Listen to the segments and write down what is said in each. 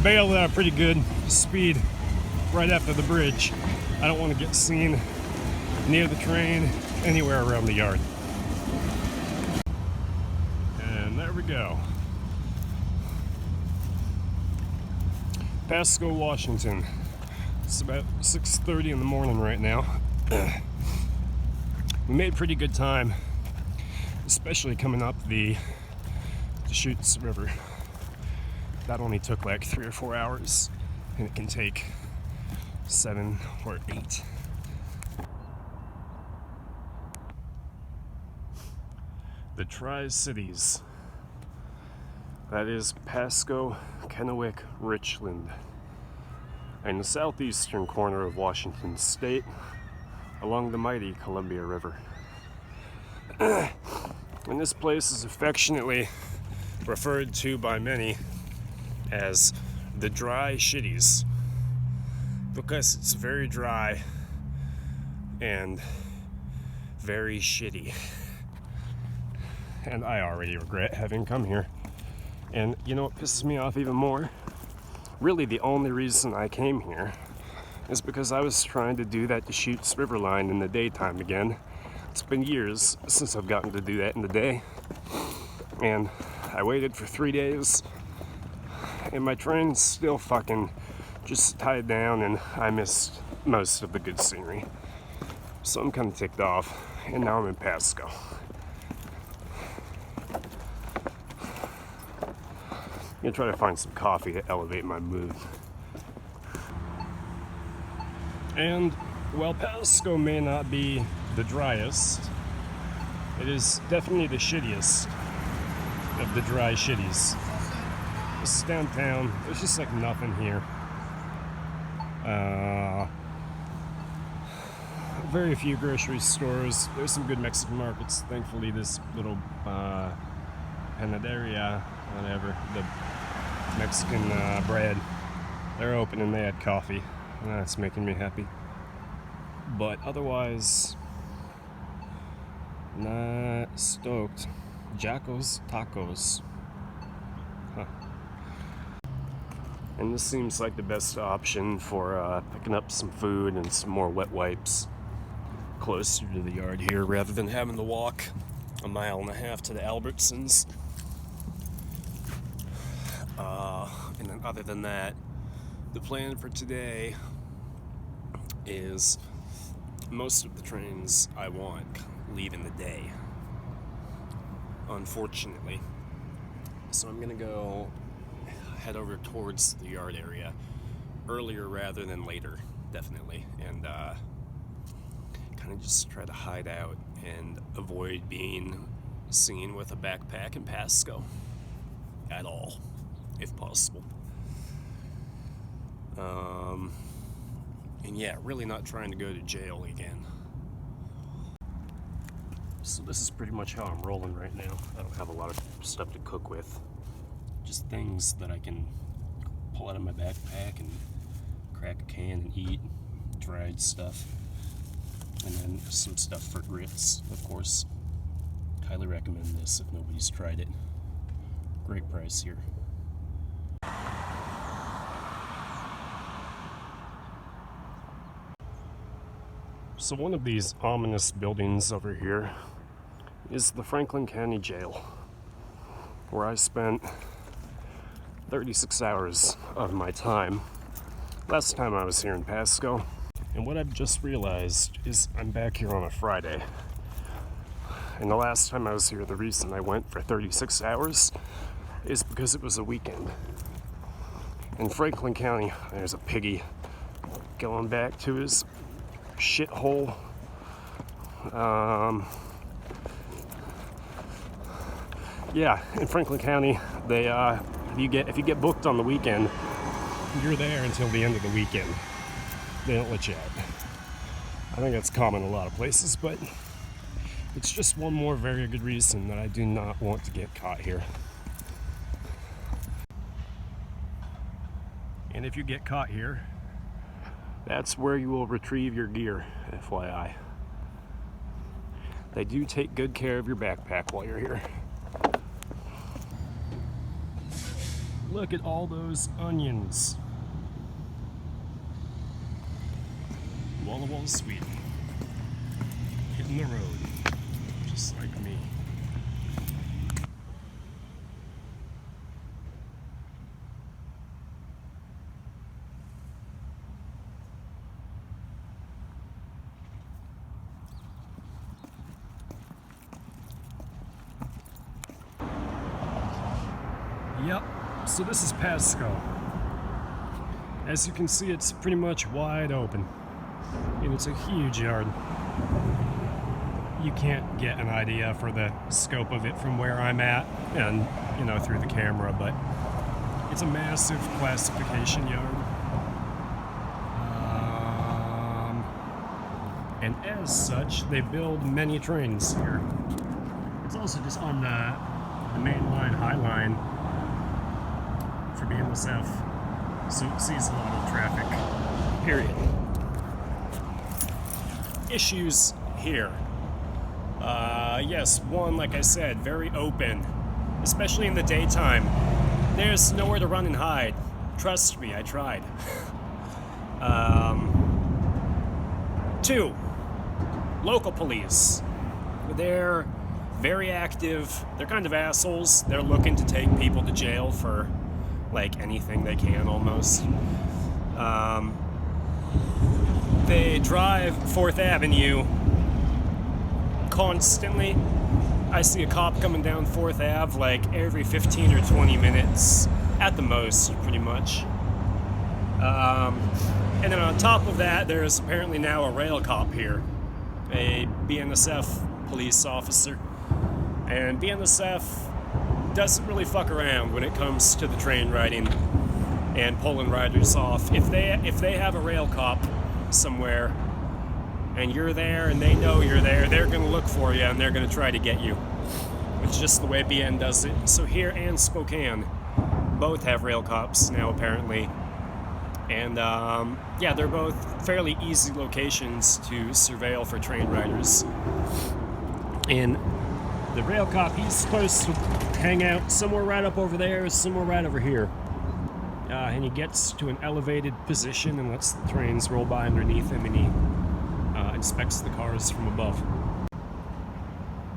bailed at a pretty good speed right after the bridge. I don't want to get seen near the train, anywhere around the yard. And there we go. Pasco, Washington. It's about 6:30 in the morning right now. We made pretty good time, especially coming up the Deschutes River. That only took like 3 or 4 hours, and it can take 7 or 8. The Tri-Cities. That is Pasco, Kennewick, Richland, in the southeastern corner of Washington State, along the mighty Columbia River. And this place is affectionately referred to by many as the Dry Shitties, because it's very dry and very shitty. And I already regret having come here. And you know what pisses me off even more? Really, the only reason I came here is because I was trying to do that Deschutes River line in the daytime again. It's been years since I've gotten to do that in the day. And I waited for 3 days, and my train's still fucking just tied down, and I missed most of the good scenery. So I'm kind of ticked off, and now I'm in Pasco. I'm gonna try to find some coffee to elevate my mood. And while Pasco may not be the driest, it is definitely the shittiest of the dry shitties. This is downtown. There's just like nothing here. Very few grocery stores. There's some good Mexican markets. Thankfully, this little panaderia, whatever, the Mexican bread, they're open and they had coffee. That's making me happy. But otherwise, not stoked. Jacko's Tacos. Huh. And this seems like the best option for picking up some food and some more wet wipes closer to the yard here, rather than having to walk 1.5 miles to the Albertsons. And then other than that, the plan for today is most of the trains I want leave in the day, unfortunately. So I'm gonna go head over towards the yard area earlier rather than later, definitely, and kind of just try to hide out and avoid being seen with a backpack in Pasco at all, if possible. And yeah, really not trying to go to jail again. So this is pretty much how I'm rolling right now. I don't have a lot of stuff to cook with. Just things that I can pull out of my backpack and crack a can and eat. Dried stuff. And then some stuff for grits, of course. Highly recommend this if nobody's tried it. Great price here. So one of these ominous buildings over here is the Franklin County Jail, where I spent 36 hours of my time last time I was here in Pasco. And what I've just realized is I'm back here on a Friday. And the last time I was here, the reason I went for 36 hours is because it was a weekend. In Franklin County, there's a piggy going back to his shithole. Yeah, in Franklin County, they if you get booked on the weekend, you're there until the end of the weekend. They don't let you out. I think that's common in a lot of places, but it's just one more very good reason that I do not want to get caught here. And if you get caught here, that's where you will retrieve your gear, FYI. They do take good care of your backpack while you're here. Look at all those onions. Walla Walla, Sweden. Hitting the road, just like me. Yep, so this is Pasco. As you can see, it's pretty much wide open. And it's a huge yard. You can't get an idea for the scope of it from where I'm at and, you know, through the camera, but it's a massive classification yard. And as such, they build many trains here. It's also just on the main line, High Line, for BNSF, so it sees a lot of traffic, period. Issues here. Yes, one, like I said, very open, especially in the daytime. There's nowhere to run and hide. Trust me, I tried. Two, local police. They're very active. They're kind of assholes. They're looking to take people to jail for like anything they can, almost. They drive 4th Avenue constantly. I see a cop coming down 4th Ave like every 15 or 20 minutes at the most, pretty much. And then on top of that, there's apparently now a rail cop here, a BNSF police officer. And BNSF doesn't really fuck around when it comes to the train riding and pulling riders off. If they have a rail cop somewhere and you're there and they know you're there, they're gonna look for you and they're gonna try to get you. It's just the way BN does it. So here and Spokane both have rail cops now, apparently. And yeah, they're both fairly easy locations to surveil for train riders. And the rail cop, he's supposed to hang out somewhere right up over there, somewhere right over here. And he gets to an elevated position and lets the trains roll by underneath him, and he inspects the cars from above.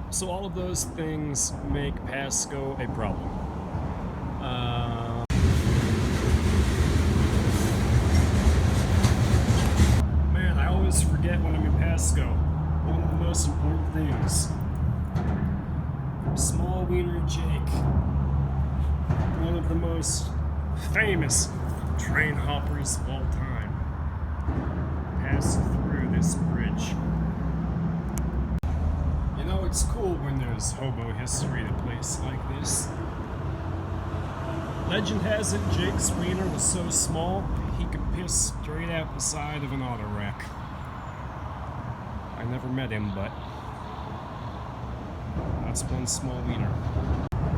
So all of those things make Pasco a problem. Man, I always forget when I'm in Pasco. One of the most important things. Small Wiener Jake, one of the most famous train hoppers of all time, passed through this bridge. You know, it's cool when there's hobo history at a place like this. Legend has it Jake's wiener was so small he could piss straight out the side of an auto wreck. I never met him, but that's one small wiener.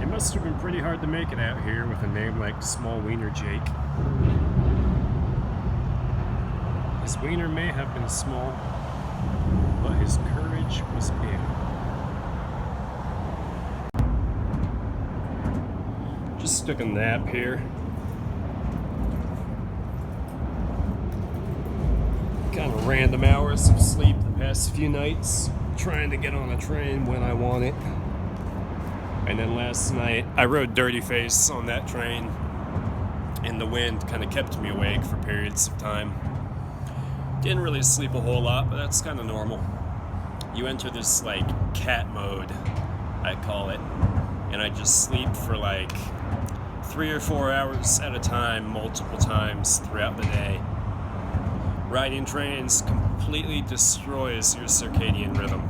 It must have been pretty hard to make it out here with a name like Small Wiener Jake. His wiener may have been small, but his courage was big. Just took a nap here. Kind of random hours of sleep the past few nights, trying to get on a train when I want it. And then last night, I rode Dirty Face on that train, and the wind kind of kept me awake for periods of time. Didn't really sleep a whole lot, but that's kind of normal. You enter this, like, cat mode, I call it, and I just sleep for, like, 3 or 4 hours at a time, multiple times throughout the day. Riding trains completely destroys your circadian rhythm.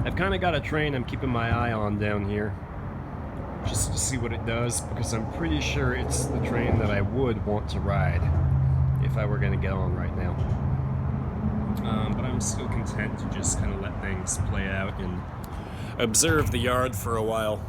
I've kind of got a train I'm keeping my eye on down here, just to see what it does, because I'm pretty sure it's the train that I would want to ride if I were going to get on right now. But I'm still content to just kind of let things play out and observe the yard for a while.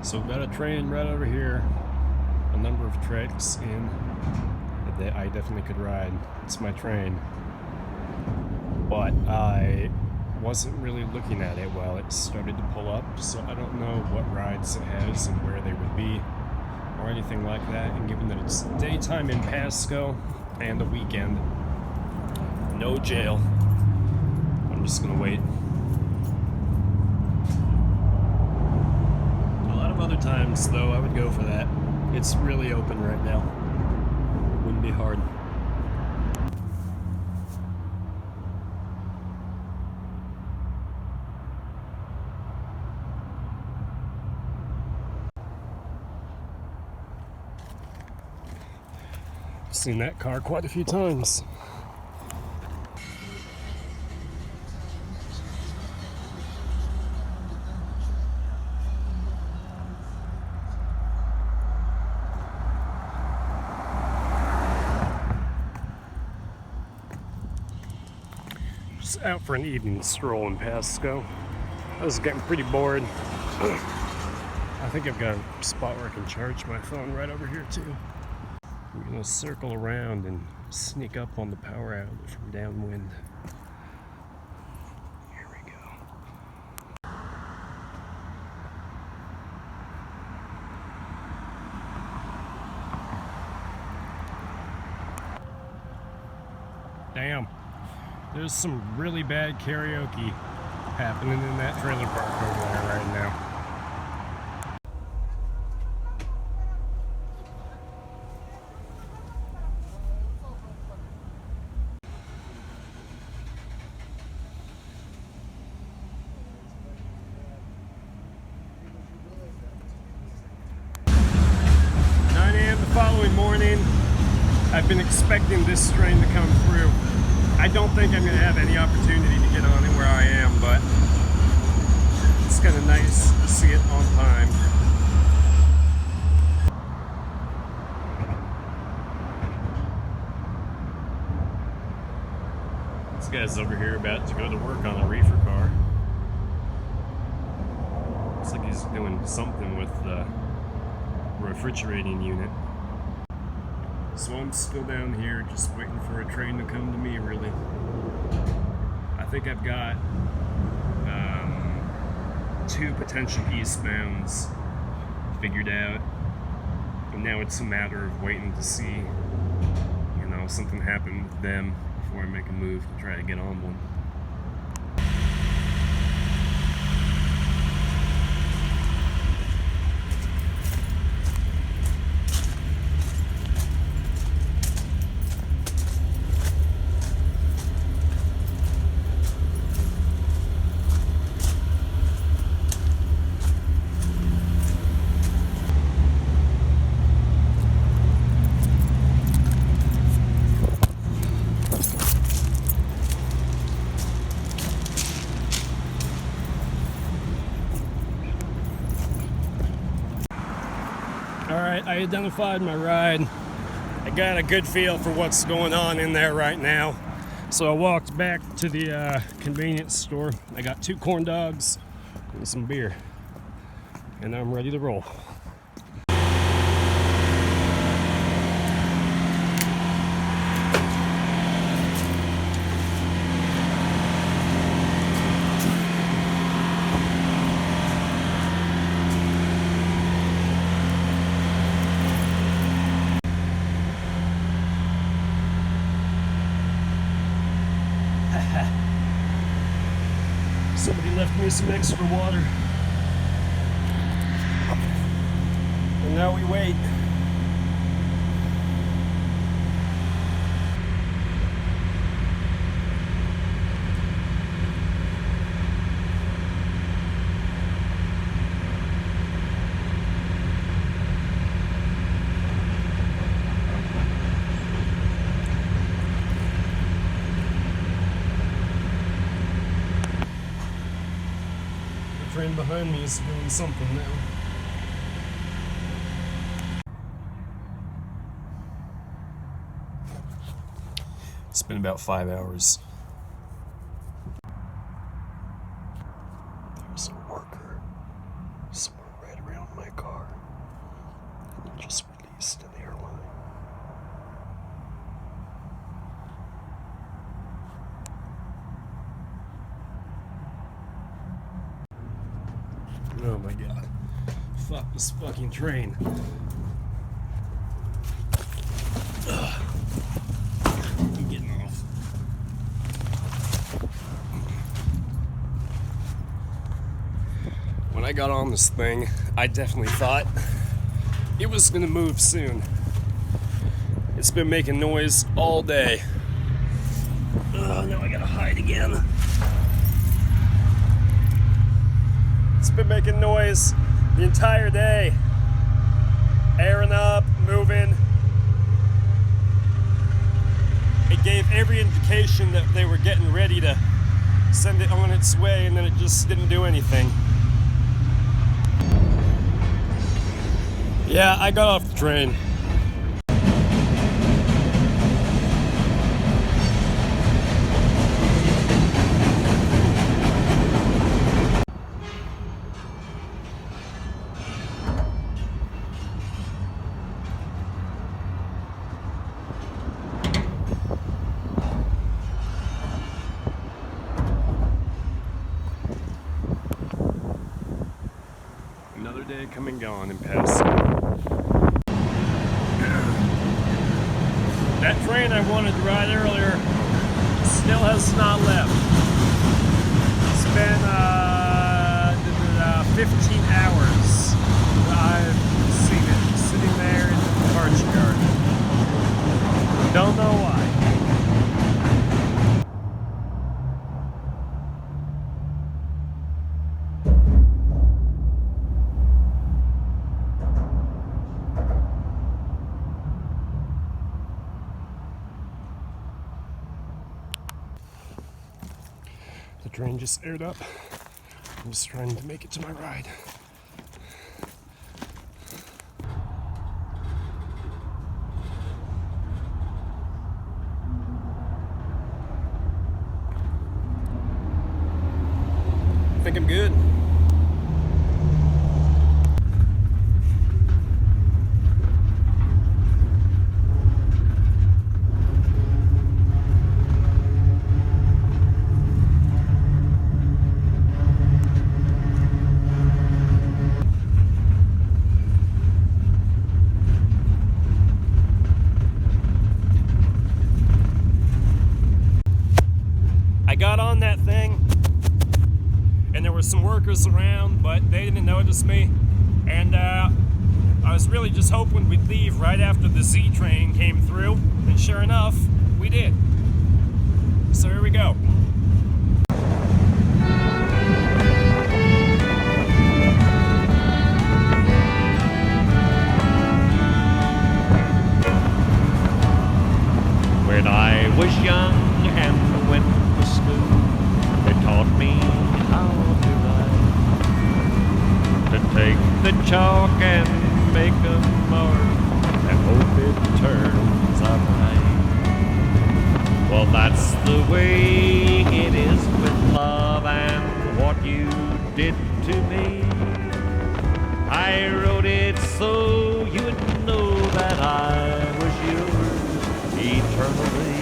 So we've got a train right over here, a number of tracks in that I definitely could ride. It's my train. But I wasn't really looking at it while it started to pull up, so I don't know what rides it has and where they would be or anything like that. And given that it's daytime in Pasco and a weekend, no jail, I'm just gonna wait. A lot of other times though, I would go for that. It's really open right now. Wouldn't be hard. Seen that car quite a few times. Just out for an evening stroll in Pasco. I was getting pretty bored. I think I've got a spot where I can charge my phone right over here too. I'm gonna circle around and sneak up on the power outlet from downwind. Here we go. Damn, there's some really bad karaoke happening in that trailer park over there right now. Following morning, I've been expecting this train to come through. I don't think I'm going to have any opportunity to get on it where I am, but it's kind of nice to see it on time. This guy's over here about to go to work on a reefer car. Looks like he's doing something with the refrigerating unit. So I'm still down here just waiting for a train to come to me, really. I think I've got 2 potential eastbounds figured out. And now it's a matter of waiting to see, something happen with them before I make a move to try to get on one. Alright, I identified my ride. I got a good feel for what's going on in there right now. So I walked back to the convenience store. I got 2 corn dogs and some beer. And I'm ready to roll. Somebody left me some extra water. And now we wait. The train behind me is doing something now. It's been about 5 hours. There's a worker somewhere right around my car. Oh my god. Fuck this fucking train. Ugh. I'm getting off. When I got on this thing, I definitely thought it was gonna move soon. It's been making noise all day. Oh, now I gotta hide again. It's been making noise the entire day. Airing up, moving. It gave every indication that they were getting ready to send it on its way, and then it just didn't do anything. Yeah, I got off the train. Another day come and gone in Pasco. That train I wanted to ride earlier still has not left. It's been 15 hours I've seen it sitting there in the parts yard. Don't know why. The train just aired up. I'm just trying to make it to my ride. I think I'm good. I got on that thing, and there were some workers around, but they didn't notice me. And I was really just hoping we'd leave right after the Z train came through, and sure enough, we did. So here we go. When I was young and went to school, they taught me how to write. To take the chalk and make a mark and hope it turns out right. Well, that's the way it is with love and what you did to me. I wrote it so you would know that I was yours eternally.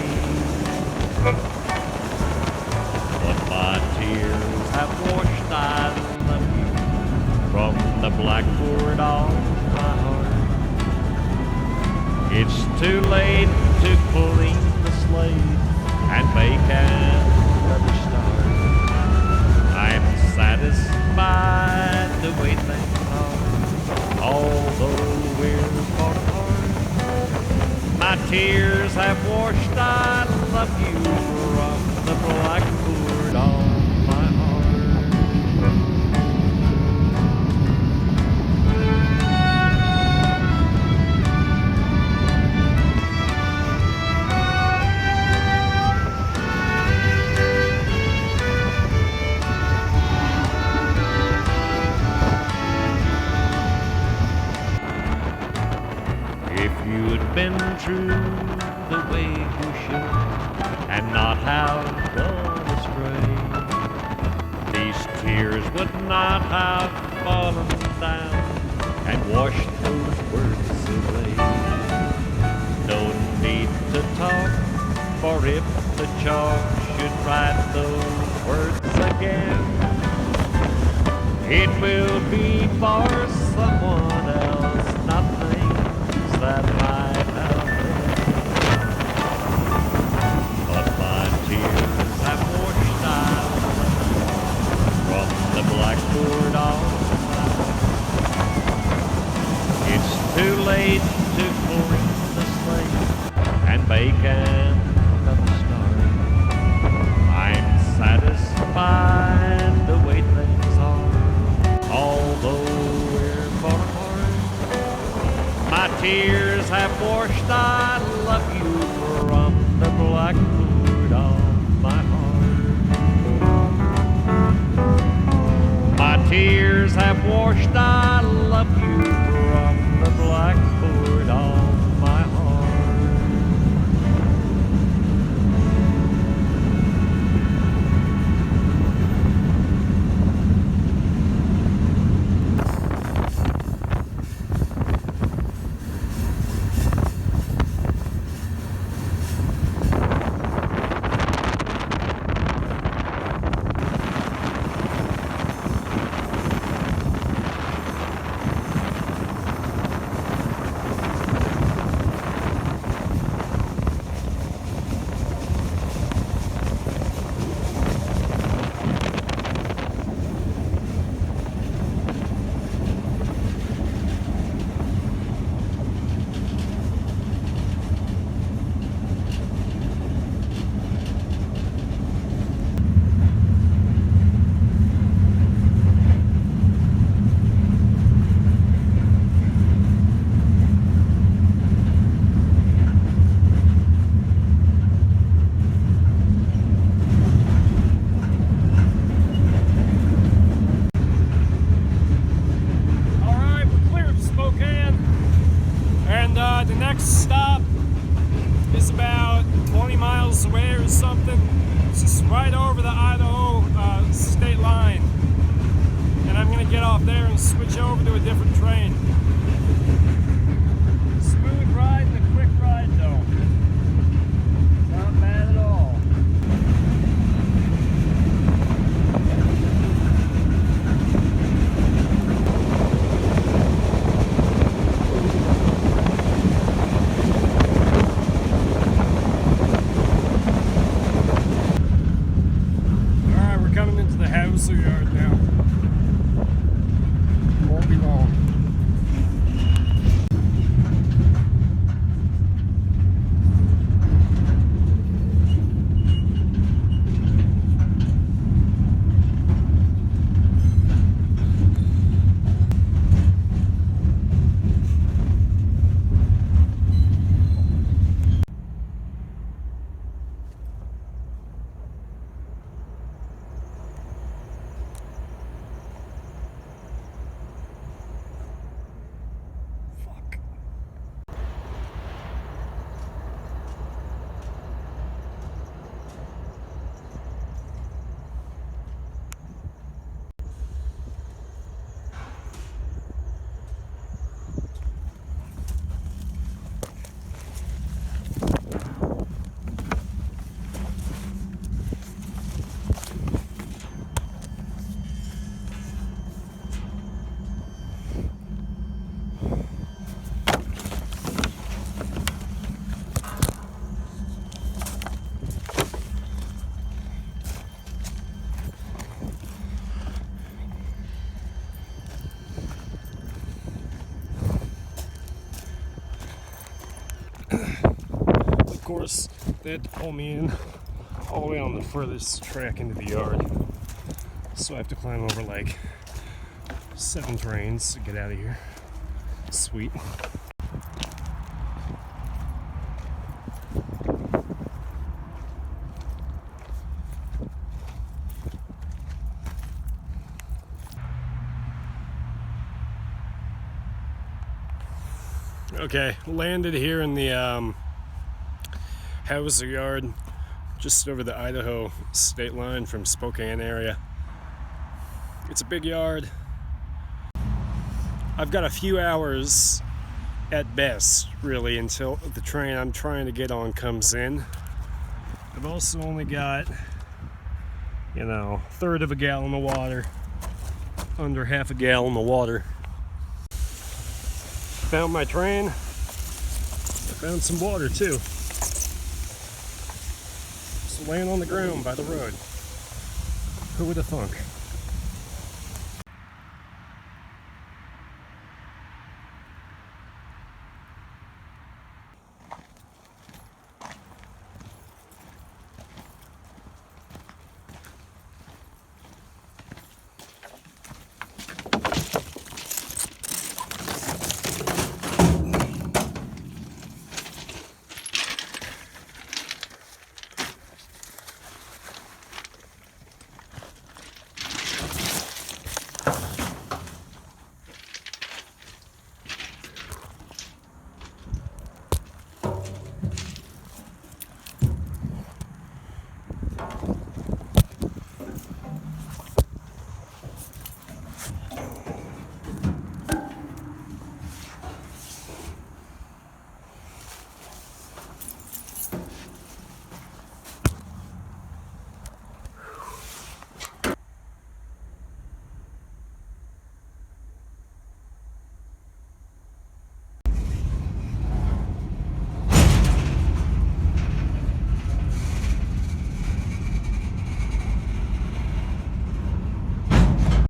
But my tears have washed I love you from the blackboard on my heart. It's too late to clean the slate and make another start. I'm satisfied the way things are, although we're far apart. My tears have washed I love you from the blackboard on my heart. If you'd been true the way you should and not have gone astray, these tears would not have fallen down and washed those words away. No need to talk, for if the chalk should write those words again, It will be for someone else, not things that might have been. But my tears have washed out from the blackboard on my heart. It's too late to clean the slate and bacon from the start. I'm satisfied the way things are, although we're far apart. My tears have washed I love you from the blackboard of my heart. My tears have washed I love you from the blackboard of my heart. The next stop is about 20 miles away or something. It's just right over the Idaho state line. And I'm gonna get off there and switch over to a different train. Smooth ride and a quick ride though. Not bad at all. House yard now. Won't be long. Of course, they had to pull me in all the way on the furthest track into the yard. So I have to climb over like 7 trains to get out of here. Sweet. Okay, landed here in the Hauser yard, just over the Idaho state line from Spokane area. It's a big yard. I've got a few hours at best, really, until the train I'm trying to get on comes in. I've also only got, you know, a third of a gallon of water. under half a gallon of water. Found my train. I found some water too. Just laying on the ground by the road. Who would have thunk?